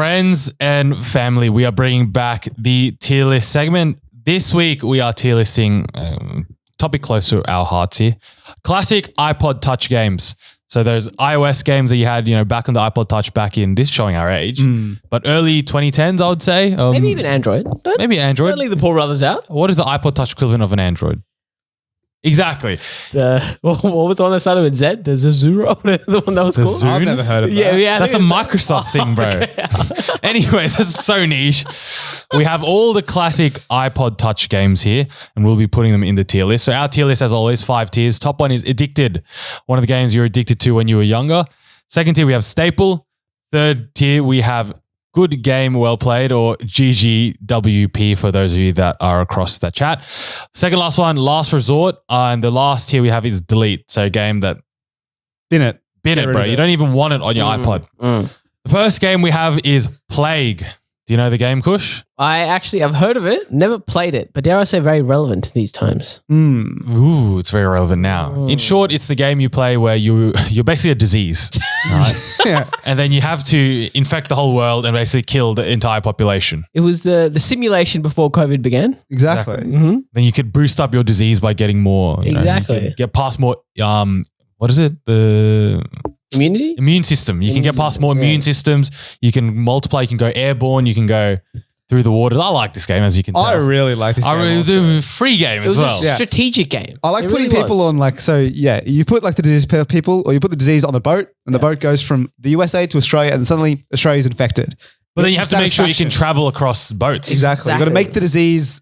Friends and family, we are bringing back the tier list segment. This week, we are tier listing topic close to our hearts here. Classic iPod Touch games. So those iOS games that you had, back on the iPod Touch back in, this showing our age, but early 2010s, I would say. Maybe even Android. Maybe Android. Don't leave the poor brothers out. What is the iPod Touch equivalent of an Android? Exactly. What was the one that started with Z? The Zazura? The one that was called? I've never heard of that. Yeah, that's a Microsoft thing, bro. Okay. Anyway, this is so niche. We have all the classic iPod Touch games here, and we'll be putting them in the tier list. So our tier list, as always, 5 tiers. Top one is Addicted, one of the games you're addicted to when you were younger. Second tier, we have Staple. Third tier, we have Good Game, Well Played, or GGWP for those of you that are across that chat. Second last one, Last Resort. And the last tier we have is Delete. So a game that Bin it, bro. You don't even want it on your iPod. The first game we have is Plague. Do you know the game, Kush? I've heard of it, never played it, but dare I say very relevant to these times. Ooh, it's very relevant now. In short, it's the game you play where you're basically a disease, right? Yeah. And then you have to infect the whole world and basically kill the entire population. It was the simulation before COVID began. Exactly. Mm-hmm. Then you could boost up your disease by getting more. Exactly. Get past more, what is it? The Immunity? Immune system. You can get past more immune systems. You can multiply. You can go airborne. You can go through the water. I like this game, as you can tell. I really like this game. It was a free game as well. It was a strategic game. I like putting people on you put like the disease people, or you put the disease on the boat, and the boat goes from the USA to Australia, and suddenly Australia's infected. But then you have to make sure you can travel across boats. Exactly. You've got to make the disease,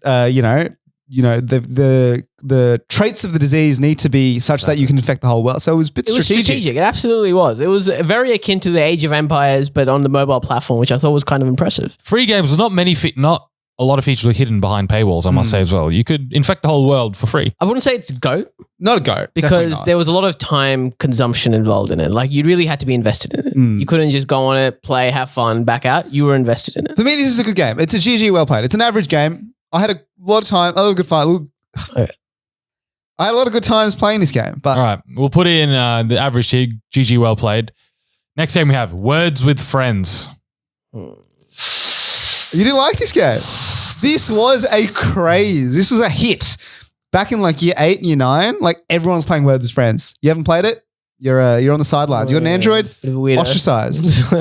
the traits of the disease need to be such that you can infect the whole world. So it was a bit strategic. It absolutely was. It was very akin to the Age of Empires, but on the mobile platform, which I thought was kind of impressive. Free games, not a lot of features were hidden behind paywalls, I must say as well. You could infect the whole world for free. I wouldn't say it's GOAT. Not a GOAT. Because there was a lot of time consumption involved in it. Like you really had to be invested in it. You couldn't just go on it, play, have fun, back out. You were invested in it. For me, this is a good game. It's a GG well played. It's an average game. I had a lot of time, a lot of good fun. I had a lot of good times playing this game. But all right, we'll put in the average here. GG well played. Next game we have Words with Friends. You didn't like this game? This was a craze. This was a hit. Back in like year 8 and year 9, like everyone's playing Words with Friends. You haven't played it? You're on the sidelines. You got an Android? Ostracized.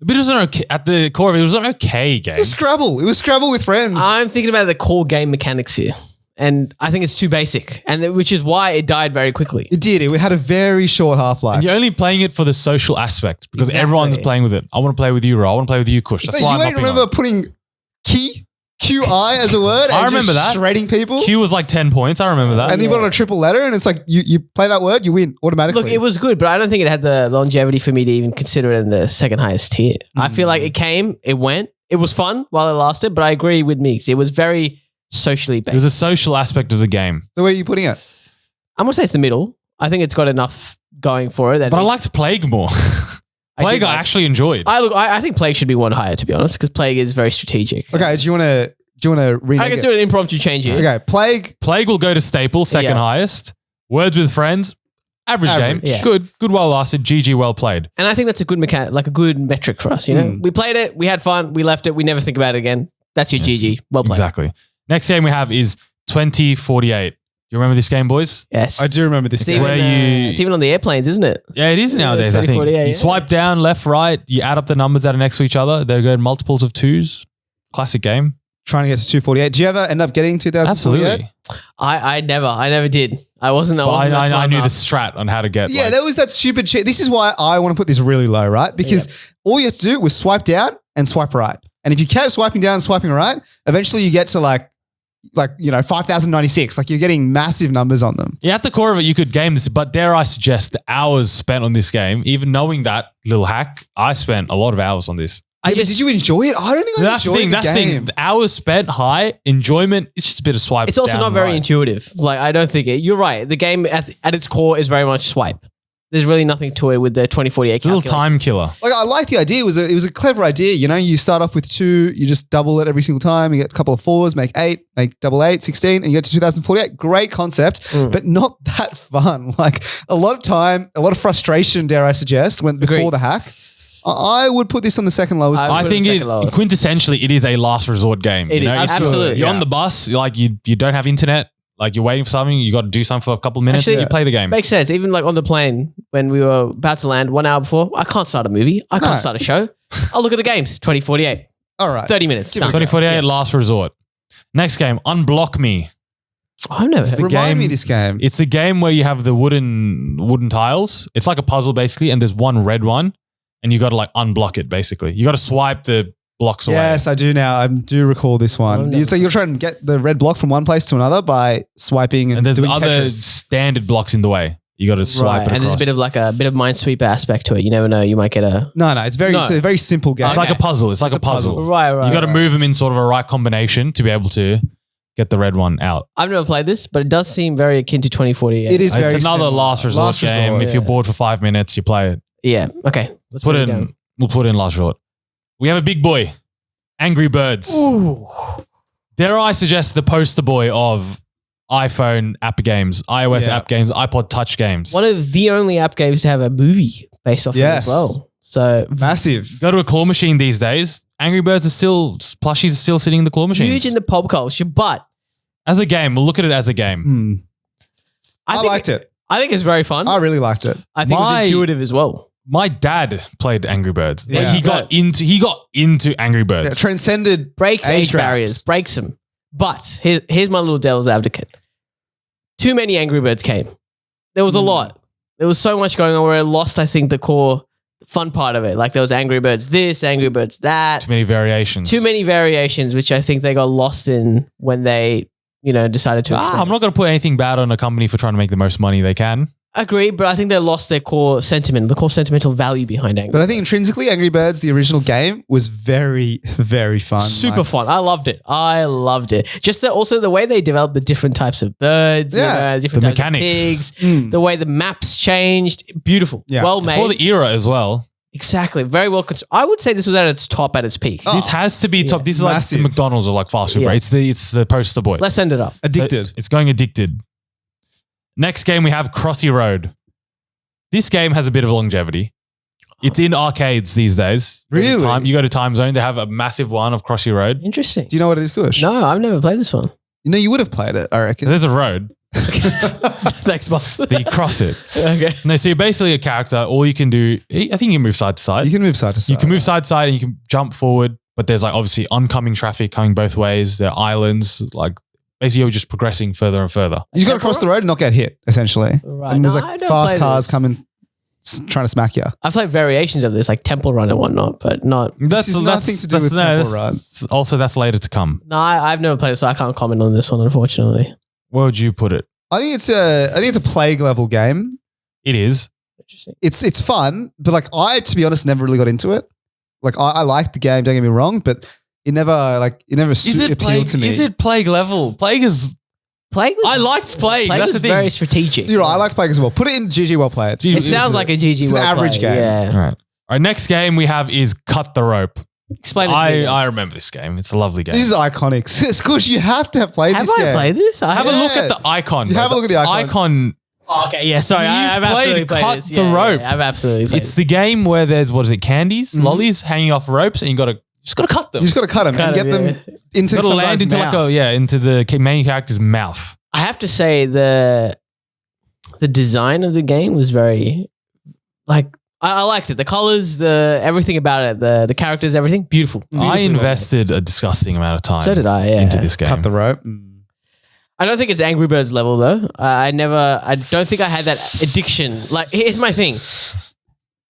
But it was at the core of it was an okay game. It was Scrabble. It was Scrabble with friends. I'm thinking about the core game mechanics here. And I think it's too basic, which is why it died very quickly. It did. It had a very short half-life. And you're only playing it for the social aspect because everyone's playing with it. I want to play with you, Ro. I want to play with you, Kush. That's why I'm remember putting QI as a word? I remember that. Shredding people. Q was like 10 points. I remember that. And you put on a triple letter and it's like you play that word, you win automatically. Look, it was good, but I don't think it had the longevity for me to even consider it in the second highest tier. I feel like it came, it went. It was fun while it lasted, but I agree with Meeks. It was very socially based. There's a social aspect of the game. So where are you putting it? I'm going to say it's the middle. I think it's got enough going for it. But I liked Plague more. Plague I actually enjoyed. I think Plague should be one higher, to be honest, because Plague is very strategic. Okay, do you want to rename it? I can do an impromptu change here. Okay, Plague will go to Staple, second highest. Words with Friends, average game. Yeah. Good well lasted. GG well played. And I think that's a good a good metric for us. We played it, we had fun, we left it, we never think about it again. That's your GG. Well played. Exactly. Next game we have is 2048. You remember this game, boys? Yes. I do remember this game. It's even on the airplanes, isn't it? Yeah, it is nowadays, I think. You swipe down, left, right, you add up the numbers that are next to each other. They go in multiples of 2s. Classic game. Trying to get to 248. Do you ever end up getting 2048? Absolutely. I never did. I knew the strat on how to get. Yeah, there was that stupid shit. This is why I want to put this really low, right? Because all you had to do was swipe down and swipe right. And if you kept swiping down and swiping right, eventually you get to like 5,096. Like you're getting massive numbers on them. Yeah, at the core of it, you could game this, but dare I suggest the hours spent on this game, even knowing that little hack, I spent a lot of hours on this. Did you enjoy it? I don't think I enjoyed the game. That's the thing. The hours spent, high enjoyment. It's just a bit of swipe. It's also not very intuitive. Like I don't think it. You're right. The game at its core is very much swipe. There's really nothing to it with the 2048. It's a little time killer. Like I like the idea. It was a clever idea. You start off with 2, you just double it every single time. You get a couple of 4s, make 8, make double 8, 16, and you get to 2048. Great concept, but not that fun. Like a lot of time, a lot of frustration, dare I suggest, before the hack. I would put this on the second lowest. I I put think it it, second lowest. quintessentially it is a last resort game. It is. It's- Absolutely. You're Yeah. on the bus, like you don't have internet, like you're waiting for something, you got to do something for a couple of minutes, Actually, you play the game. Makes sense. Even like on the plane when we were about to land 1 hour before, I can't start a movie. I can't No. start a show. I'll look at the games. 2048. All right. 30 minutes. Give it Done. a go. 2048 last resort. Next game, Unblock Me. I've never heard. Remind game- me of this game. It's a game where you have the wooden tiles. It's like a puzzle basically, and there's one red one, and you got to like unblock it basically. You got to swipe the blocks away. Yes, I do now. I do recall this one. Oh, no. So you're trying to get the red block from one place to another by swiping and And there's doing other Tetris. standard blocks in the way. You got to swipe Right. it And there's across. a bit of Minesweeper aspect to it. You never know. You might get a. No, it's No. a very simple game. It's like a puzzle. It's like a puzzle. Right, You got to move them in sort of a right combination to be able to get the red one out. I've never played this, but it does seem very akin to 2048. It is very It's another similar. last resort game. resort, If you're bored for 5 minutes, you play it. Yeah. Okay. Let's Put put it in. down. We'll put in last resort. We have a big boy, Angry Birds. Ooh. Dare I suggest the poster boy of iPhone app games, iOS Yeah. app games, iPod Touch games. One of the only app games to have a movie based off of it Yes. as well. So Massive. Go to a claw machine these days. Angry Birds are still plushies are still sitting in the claw machines. huge in the pop culture, but As a game, we'll look at it as a game. Hmm. I think liked it. I think it's very fun. I really liked it. I think it My- was intuitive as well. My dad played Angry Birds. Like, Yeah. he got into Angry Birds. Yeah, transcended Breaks age age gaps. barriers, breaks them. But here's my little devil's advocate. Too many Angry Birds came. There was a lot. There was so much going on where it lost, I think, the core fun part of it. Like there was Angry Birds this, Angry Birds that. Too many variations. Too many variations, which I think they got lost in when they, decided to expand. I'm not going to put anything bad on a company for trying to make the most money they can. Agree, but I think they lost their core sentiment, the core sentimental value behind Angry But I think intrinsically, Angry Birds, the original game, was very, very fun. Super Like, fun. I loved it. Just also the way they developed the different types of birds, Yeah. different The types mechanics. of pigs, Mm. the way the maps changed. Beautiful. Yeah. Well made. For the era as well. Exactly. Very well constructed. I would say this was at its top, at its peak. Oh, This has to be top. This is massive. like the McDonald's or like fast food. Yeah. Right? It's the poster boy. Let's end it up. Addicted. So it's going addicted. Next game we have Crossy Road. This game has a bit of longevity. It's in arcades these days. Really? You go to Time Zone, they have a massive one of Crossy Road. Interesting. Do you know what it is, Kush? No, I've never played this one. You know, you would have played it, I reckon. There's a road. Thanks, boss. That you cross it. Okay. No, so you're basically a character. All you can do, I think you can move side to side. You can move side to side. You can move side to side and you can jump forward, but there's like obviously oncoming traffic coming both ways. There are islands, like basically you're just progressing further and further. You just got to cross the road and not get hit, essentially. Right. And there's No, like I've never fast played cars this. coming, trying to smack you. I've played variations of this, like Temple Run and whatnot, but not. This is nothing to do with Temple Run. Also, that's later to come. No, I've never played it, so I can't comment on this one, unfortunately. Where would you put it? I think it's a plague level game. It is. Interesting. It's fun, but like to be honest, never really got into it. Like I liked the game, don't get me wrong, but it never appealed to me. Is it Plague level? Plague is. Plague was, I liked Plague. Plague That's was the thing. very strategic. You're right, I like Plague as well. Put it in GG well played. Gee, It sounds like a GG. It's an well average played, game. Yeah. All right. All right. Next game we have is Cut the Rope. Explain it to me. I remember this game. It's a lovely game. This is iconic. Squish, you have to have played Have this I game. played this? have a look Yeah. at the icon. You bro. have a look at the icon. Icon. Oh, okay, yeah, sorry. You've I've played absolutely played Cut this. the Rope. I've absolutely played It's the game where there's candies, Mm-hmm. lollies hanging off ropes, and you just gotta cut them. You just got to cut them and Cut get 'em, them into You gotta some land guy's into mouth. into the main character's mouth. I have to say the design of the game was very I liked it. The colors, the everything about it, the characters, everything beautiful. I Beautifully invested a disgusting amount of time. So did I. Yeah. into this game. Cut the rope. I don't think it's Angry Birds level though. I don't think I had that addiction. Like, here's my thing.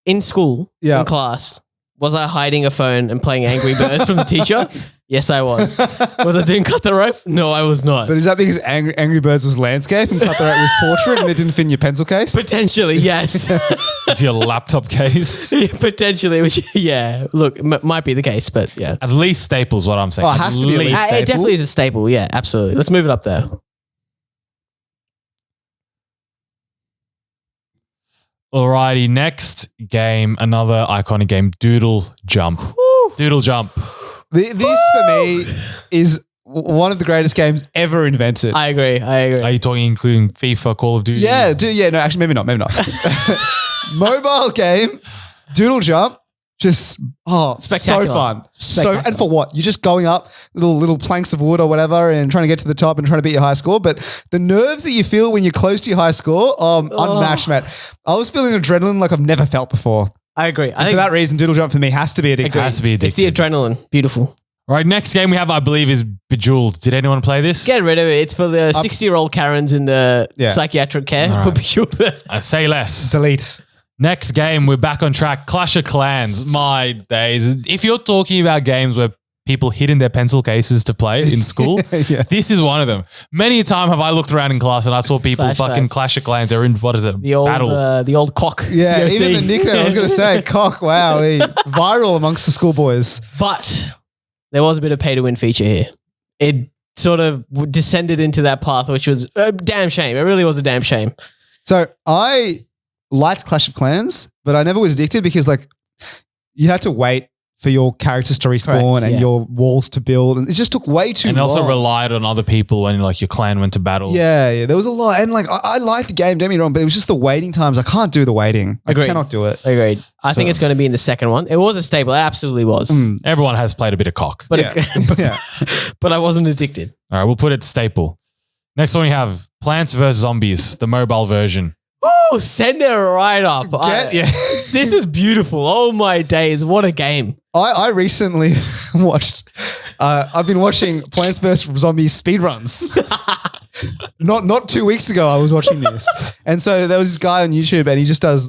In school, Yeah. in class, was I hiding a phone and playing Angry Birds from the teacher? Yes, I was. Was I doing Cut the Rope? No, I was not. But is that because Angry Birds was landscape and Cut the Rope was portrait and it didn't fit in your pencil case? Potentially, yes. Into your laptop case. Yeah, potentially, which, yeah. Look, might be the case, but yeah. At least Staples, what I'm saying. Oh, it has to be at least. It Staple? definitely is a staple. Yeah, absolutely. Let's move it up there. Alrighty, next game, another iconic game, Doodle Jump. Doodle Jump. This for me is one of the greatest games ever invented. I agree. Are you talking including FIFA, Call of Duty? No, actually, maybe not. Mobile game, Doodle Jump. Just Spectacular. so fun. Spectacular. And for what? You're just going up little planks of wood or whatever and trying to get to the top and trying to beat your high score. But the nerves that you feel when you're close to your high score, unmatched, mate. I was feeling adrenaline like I've never felt before. I agree. For that reason, Doodle Jump for me has to be addictive. Has to be addictive. It's the adrenaline. Beautiful. All right, next game we have, I believe, is Bejeweled. Did anyone play this? Get rid of it. It's for the 60-year-old Karens in the psychiatric care. All right. Put Bejeweled there. Say less. Delete. Next game, we're back on track. Clash of Clans. My days. If you're talking about games where people hid in their pencil cases to play in school, this is one of them. Many a time have I looked around in class and I saw people Clash of Clans. They're in, what is it? The old, Battle. the old cock. Yeah, COC. even the nickname, I was going to say, cock, wow. Viral amongst the schoolboys. But there was a bit of pay-to-win feature here. It sort of descended into that path, which was a damn shame. It really was a damn shame. So I liked Clash of Clans, but I never was addicted because like you had to wait for your characters to respawn and your walls to build. And it just took way too long. And also relied on other people when like your clan went to battle. Yeah, there was a lot. And like I liked the game, don't get me wrong, but it was just the waiting times. I can't do the waiting. Agreed. I cannot do it. Agreed. I think it's going to be in the second one. It was a staple. It absolutely was. Everyone has played a bit of cock. But, Yeah. but I wasn't addicted. All right, we'll put it staple. Next one we have Plants vs. Zombies, the mobile version. Oh, send it right up. This is beautiful. Oh my days. What a game. I recently watched, I've been watching Plants vs. Zombies speedruns. Not 2 weeks ago, I was watching this. And so there was this guy on YouTube and he just does,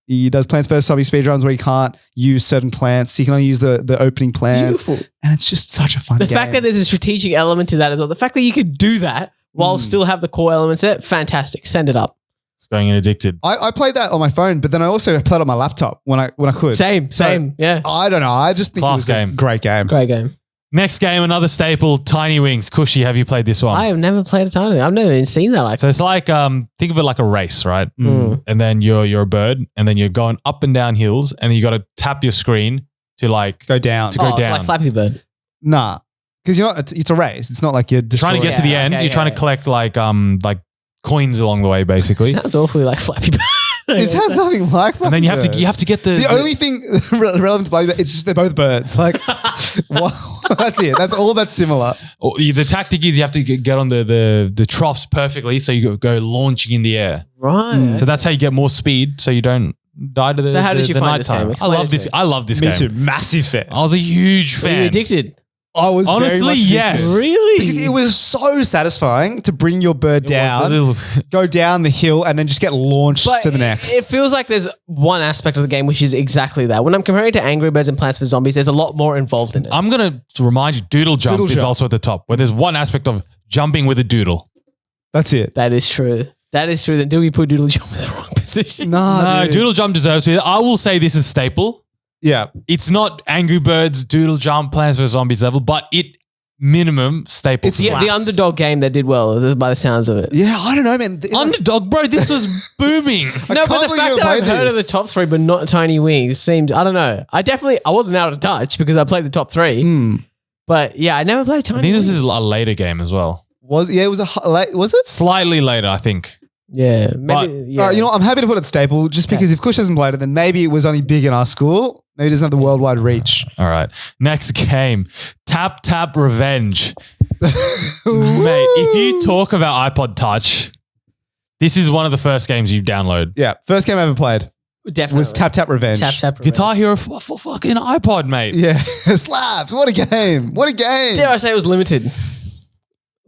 he does Plants vs. Zombies speedruns where he can't use certain plants. He can only use the opening plants. Beautiful. And it's just such a fun game. The fact that there's a strategic element to that as well. The fact that you could do that while still have the core elements there, fantastic. Send it up. It's going in addicted. I played that on my phone, but then I also played on my laptop when I could. Same. Yeah. I don't know. I just think Class it was game. a great game. Great game. Next game, another staple, Tiny Wings. Cushy, have you played this one? I have never played a Tiny Wing. I've never even seen that. So it's like, think of it like a race, right? Mm. And then you're a bird and then you're going up and down hills and you got to tap your screen to like Go down. To go It's down. like Flappy Bird. Nah. Because it's a race. It's not like you're trying to get to the end. You're trying to collect like coins along the way, basically. Sounds awfully like Flappy Bird. It sounds nothing like Flappy And then you Bird. have to get the only thing relevant to Flappy Bird, it's just they're both birds. Like, that's it. That's all that's similar. The tactic is you have to get on the troughs perfectly, so you go launching in the air. Right. So that's how you get more speed, so you don't die to the. So how did you the find this nighttime. game? Explain it to me. I love this Me game. too. Massive fan. I was a huge Were you fan. addicted? I was Honestly, very much yes. addicted. Really? Because it was so satisfying to bring your bird down, go down the hill, and then just get launched to the next. It feels like there's one aspect of the game which is exactly that. When I'm comparing it to Angry Birds and Plants vs. Zombies, there's a lot more involved in it. I'm gonna remind you, Doodle Jump Doodle is Jump. also at the top, where there's one aspect of jumping with a doodle. That's it. That is true. Then do we put Doodle Jump in the wrong position? No, dude. Doodle Jump deserves it. I will say this is staple. Yeah. It's not Angry Birds, Doodle Jump, Plants vs. Zombies level, but it minimum staple. It's for me. slaps. The underdog game that did well, by the sounds of it. Yeah, I don't know, man. Underdog, bro, this was booming. No, can't but the believe fact you that I've played heard of the this. top three but not Tiny Wings seems, I don't know. I wasn't out of touch because I played the top three. But yeah, I never played Tiny I think Wings. this is a later game as well. It was was it? Slightly later, I think. Yeah, But- maybe. Yeah. All right, you know what? I'm happy to put it staple just because if Kush hasn't played it, then maybe it was only big in our school. Maybe it doesn't have the worldwide reach. All right. Next game, Tap Tap Revenge. Mate, if you talk about iPod Touch, this is one of the first games you download. Yeah, first game I ever played Definitely. was Tap Tap Revenge. Tap Tap. Guitar Hero for fucking iPod, mate. Yeah, slaps. What a game. What a game. Dare I say it was limited?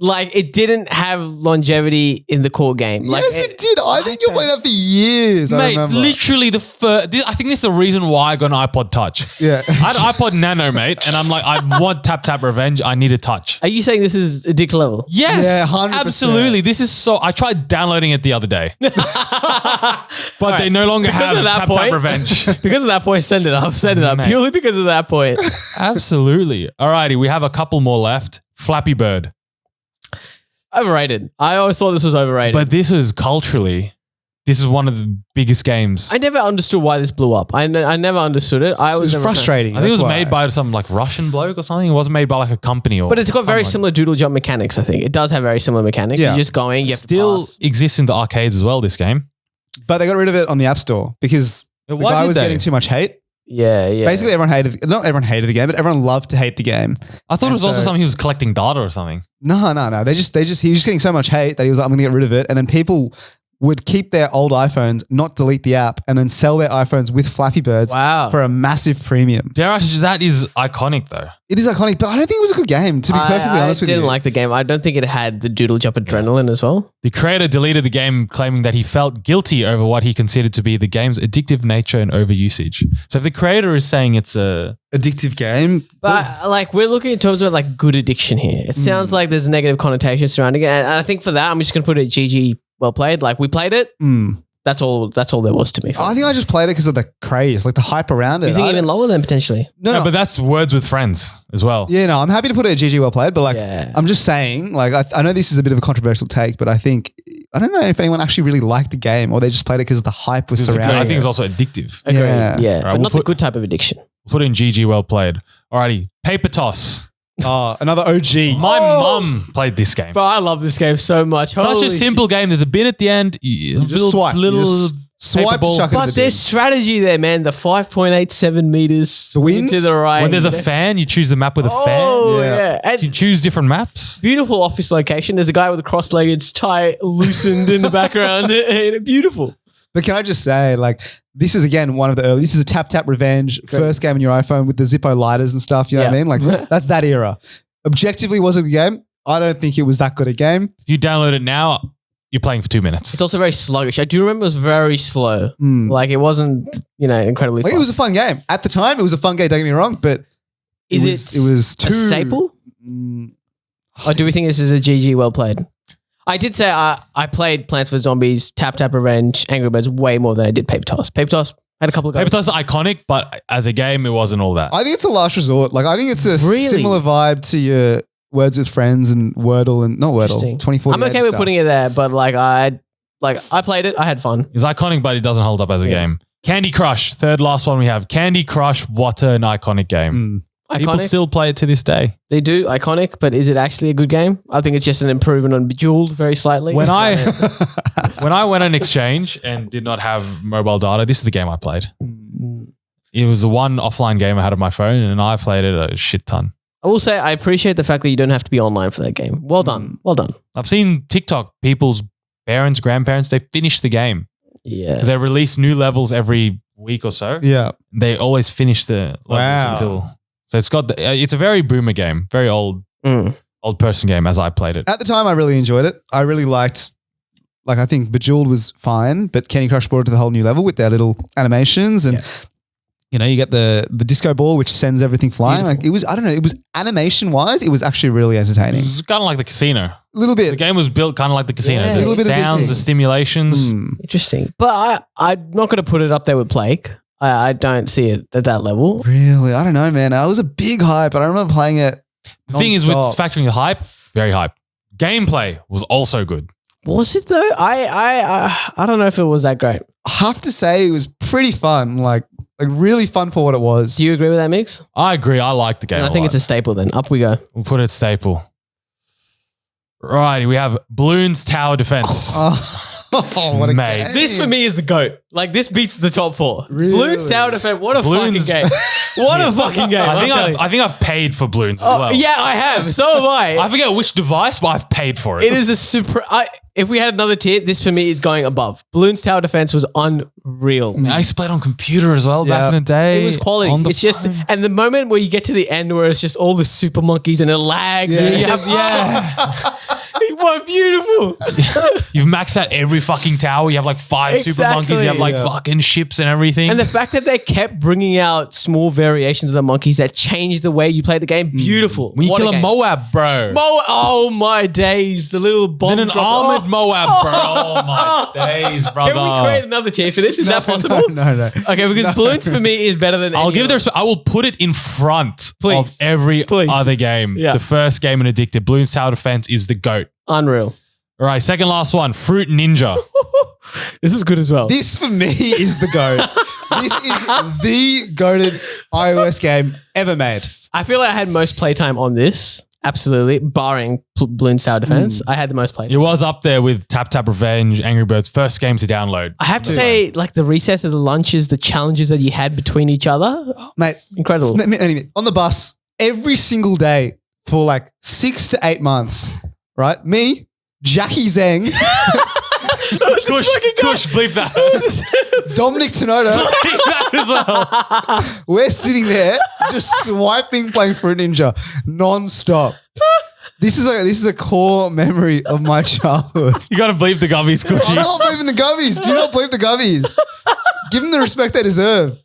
Like, it didn't have longevity in the core game. Like, Yes, it did. I think you played that for years. I Mate, remember. literally the first. I think this is the reason why I got an iPod Touch. Yeah. I had an iPod Nano, mate, and I'm like, I want Tap Tap Revenge. I need a touch. Are you saying this is addict level? Yes, Yeah, 100%. absolutely. This is so. I tried downloading it the other day, but they no longer Because have of that Tap Tap point- Revenge. Because of that point, send it up. Send it up. Mate. Purely because of that point. Absolutely. Alrighty, we have a couple more left. Flappy Bird, Overrated. I always thought this was overrated. but this was culturally. This is one of the biggest games. I never understood why this blew up. I never understood it. I It was never a fan. frustrating. I think it was that's why. made by some like Russian bloke or something. It wasn't made by like a company or. But it's got very something like similar Doodle Jump mechanics, I think. It does have very similar mechanics. Yeah. You're just going, you It have still to pass. exists in the arcades as well. This game. But they got rid of it on the App Store because the Why guy did was they? getting too much hate. Yeah, yeah. Basically, not everyone hated the game, but everyone loved to hate the game. I thought it was And also so- something he was collecting data or something. No. He was just getting so much hate that he was like, I'm going to get rid of it. And then people would keep their old iPhones, not delete the app, and then sell their iPhones with Flappy Birds Wow. for a massive premium. Dare I say that is iconic though. It is iconic, but I don't think it was a good game, to be perfectly honest with I you. didn't like the game. I don't think it had the Doodle Jump adrenaline as well. The creator deleted the game, claiming that he felt guilty over what he considered to be the game's addictive nature and overusage. So if the creator is saying it's a Addictive game. But like we're looking in terms of like good addiction here. It sounds like there's a negative connotation surrounding it. And I think for that, I'm just going to put it GG well played. Like we played it. That's all there was to me. I think I just played it because of the craze, like the hype around it. You think even lower than potentially? No, but that's words with friends as well. yeah, no, I'm happy to put it at GG well played, but like, Yeah. I'm just saying, like, I know this is a bit of a controversial take, but I don't know if anyone actually really liked the game or they just played it because the hype was Because surrounding I think it's it. also addictive. Agreed. Yeah. Yeah, Right, but we'll not the put- good type of addiction. Put in GG well played. Alrighty, paper toss. Oh, another OG. My mum played this game. But I love this game so much. Such Holy a simple game. There's a bin at the end. You just swipe. You just swipe paper to ball. chuck it in But the there's bin. strategy there, man. The 5.87 meters The wind? to the right. When there's a fan, you choose the map with a Oh, Yeah. yeah. And fan. You choose different maps. beautiful office location. There's a guy with a cross-legged tie loosened in the background. Beautiful. But can I just say, like, this is again one of the early. This is a tap revenge first game on your iPhone with the Zippo lighters and stuff. You know what I Yeah. mean? Like that's that era. Objectively, was it a good game? I don't think it was that good a game. If you download it now, you're playing for 2 minutes. It's also very sluggish. I do remember it was very slow. Like it wasn't, incredibly Like, fast. it was a fun game at the time. It was a fun game. Don't get me wrong, but Is it was a too staple? Mm, Or do we think this is a GG well played? I did say I played Plants vs. Zombies, Tap Revenge, Angry Birds way more than I did Paper Toss. Paper Toss had a couple of goes. Paper Toss is iconic, but as a game, it wasn't all that. I think it's a last resort. Like I think it's a Really? similar vibe to your Words with Friends and Wordle and not Wordle. Interesting. 2048 I'm okay with stuff. putting it there, but I played it. I had fun. It's iconic, but it doesn't hold up as a game. Candy Crush, third last one we have. Candy Crush, what an iconic game. People Iconic. still play it to this day. They do iconic, but is it actually a good game? I think it's just an improvement on Bejeweled very slightly. When I when I went on exchange and did not have mobile data, this is the game I played. It was the one offline game I had on my phone, and I played it a shit ton. I will say I appreciate the fact that you don't have to be online for that game. Well done. Well done. I've seen TikTok, people's parents, grandparents, they finish the game Yeah. because they release new levels every week or so. Yeah. They always finish the levels Wow. until. So it's got it's a very boomer game, very old person game as I played it. At the time, I really enjoyed it. I really liked, like, I think Bejeweled was fine, but Candy Crush brought it to the whole new level with their little animations and, you know, you get the disco ball, which sends everything flying. Beautiful. Like, it was, I don't know, it was animation wise, it was actually really entertaining. It's kind of like the casino. A little The bit. game was built kind of like the casino. Yeah. The A little bit sounds, addicting. the stimulations. Interesting. But I'm not going to put it up there with Plague. I don't see it at that level. Really? I don't know, man. I was a big hype, but I remember playing it. The thing is with non-stop. factoring the hype, very hype. Gameplay was also good. Was it though? I don't know if it was that great. I have to say, it was pretty fun. Like really fun for what it was. Do you agree with that, Mix? I agree. I like the game. And I think it's a staple then. Up we go. We'll put it staple. Right, we have Bloons Tower Defense. Oh, what a Mate. game. This for me is the GOAT. Like this beats the top four. Really? Bloons Tower Defense. What a Bloons- fucking game. What a fucking game. I think I've paid for Bloons as well. Yeah, I have. So have I. I forget which device, but I've paid for it. It is a super. If we had another tier, this for me is going above. Bloons Tower Defense was unreal. I used to play it on computer as well back in the day. It was quality. on the It's just, phone. and the moment where you get to the end where it's just all the super monkeys and it lags. Yeah. And you Yeah. have, what beautiful. You've maxed out every fucking tower. You have like 5 super Exactly. monkeys. You have like Yeah. fucking ships and everything. And the fact that they kept bringing out small variations of the monkeys that changed the way you play the game, beautiful. when you What kill a game. Moab, bro. Oh my days, the little bomb. Then an drop- armored Oh. Moab, bro. Oh my days, brother. Can we create another tier for this? Is that possible? No. Okay, because Bloons for me is better than. I'll any give it the other. respect. I will put it in front Please. of every Please. other game. Yeah. The first game in Addicted, Bloons Tower Defense is the GOAT. Unreal. All right, second last one, Fruit Ninja. This is good as well. This for me is the GOAT. This is the goated iOS game ever made. I feel like I had most playtime on this. Absolutely. Barring Bloons Tower Defense. I had the most played. It was up there with Tap Tap Revenge, Angry Birds, first game to download. I have to say, like the recesses, the lunches, the challenges that you had between each other. Mate, Incredible. anyway, on the bus every single day for like 6 to 8 months, right? Me, Jackie Zhang, Kush, bleep that. Dominic Tenoda, Bleep that as well. we're sitting there just swiping, playing Fruit Ninja non-stop. This is a core memory of my childhood. You got to bleep the gubbies, I'm Cushy. not believing the gubbies. Do not believe the gubbies. Give them the respect they deserve.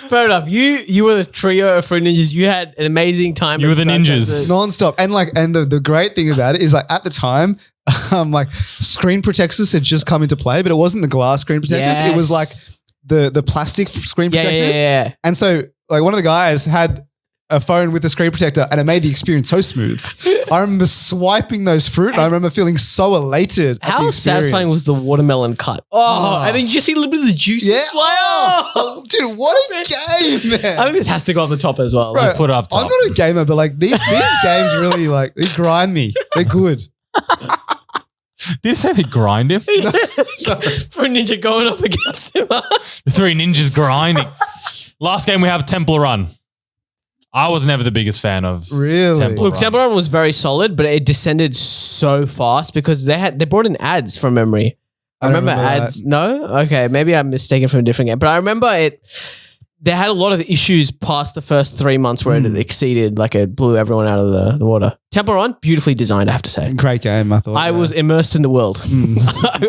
Fair enough. You were the trio of Fruit Ninjas. You had an amazing time. You were the ninjas. Non-stop. And the great thing about it is like at the time, like screen protectors had just come into play, but it wasn't the glass screen protectors. Yes. It was like the plastic screen protectors. Yeah. And so like one of the guys had a phone with a screen protector and it made the experience so smooth. I remember swiping those fruit and I remember feeling so elated. at the How experience. satisfying was the watermelon cut? Oh, and then you just see a little bit of the juices Yeah. fly. Oh. Dude, what a game, man. I think this has to go on the top as well. Bro, Like, Put it up top. I'm not a gamer, but like these games really like they grind me. They're good. Did you say they grind him? for a ninja going up against him. The three ninjas grinding. Last game we have Temple Run. I was never the biggest fan of Really? Temple Look, Run. Temple Run was very solid, but it descended so fast because they brought in ads from memory. I don't remember remember ads. No? Okay, maybe I'm mistaken from a different game. But I remember they had a lot of issues past the first 3 months where it exceeded, like it blew everyone out of the water. Temple Run, beautifully designed, I have to say. Great game, I thought. I was immersed in the world.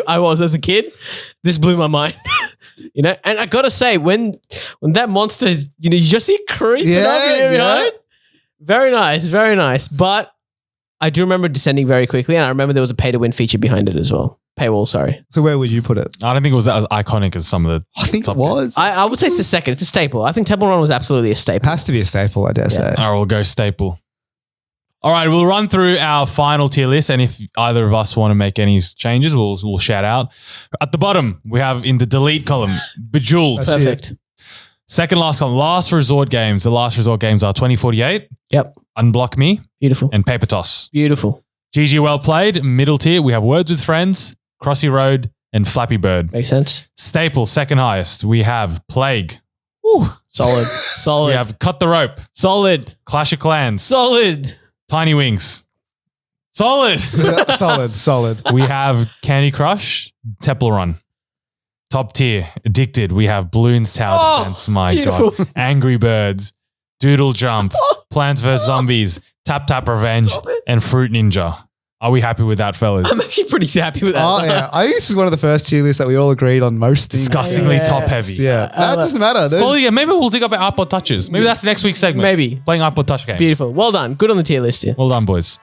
I was as a kid. This blew my mind. You know, and I gotta say, when that monster is, you just see it creeping up behind. Very nice, very nice. But I do remember descending very quickly, and I remember there was a pay to win feature behind it as well. Paywall, sorry. So where would you put it? I don't think it was as iconic as some of the. I think it Top was. I would say it's the second. It's a staple. I think Temple Run was absolutely a It staple. has to be a staple, I dare say. All right, we'll go staple. All right, we'll run through our final tier list, and if either of us want to make any changes, we'll shout out. At the bottom, we have in the delete column, Bejeweled. That's Perfect. Second last column, Last Resort games. The Last Resort games are 2048, Yep. Unblock Me, Beautiful. and Paper Toss. Beautiful. GG Well Played. Middle tier, we have Words with Friends, Crossy Road, and Flappy Bird. Makes sense. Staple, second highest, we have Plague. Solid. Solid. We have Cut the Rope, solid. Clash of Clans, Solid. Tiny Wings. Solid. Solid. We have Candy Crush, Temple Run. Top tier, Addicted. We have Bloons Tower Defense. My beautiful. God. Angry Birds, Doodle Jump, Plants vs. Zombies, Tap Tap Revenge, and Fruit Ninja. Are we happy with that, fellas? I'm actually pretty happy with that. Oh, yeah. I think this is one of the first tier lists that we all agreed on most things. Disgustingly Yeah. top heavy. Yeah. That doesn't matter. Those- Well, yeah, maybe we'll dig up our iPod touches. Maybe that's the next week's segment. Maybe. Playing iPod touch games. Beautiful. Well done. Good on the tier list here. Well done, boys.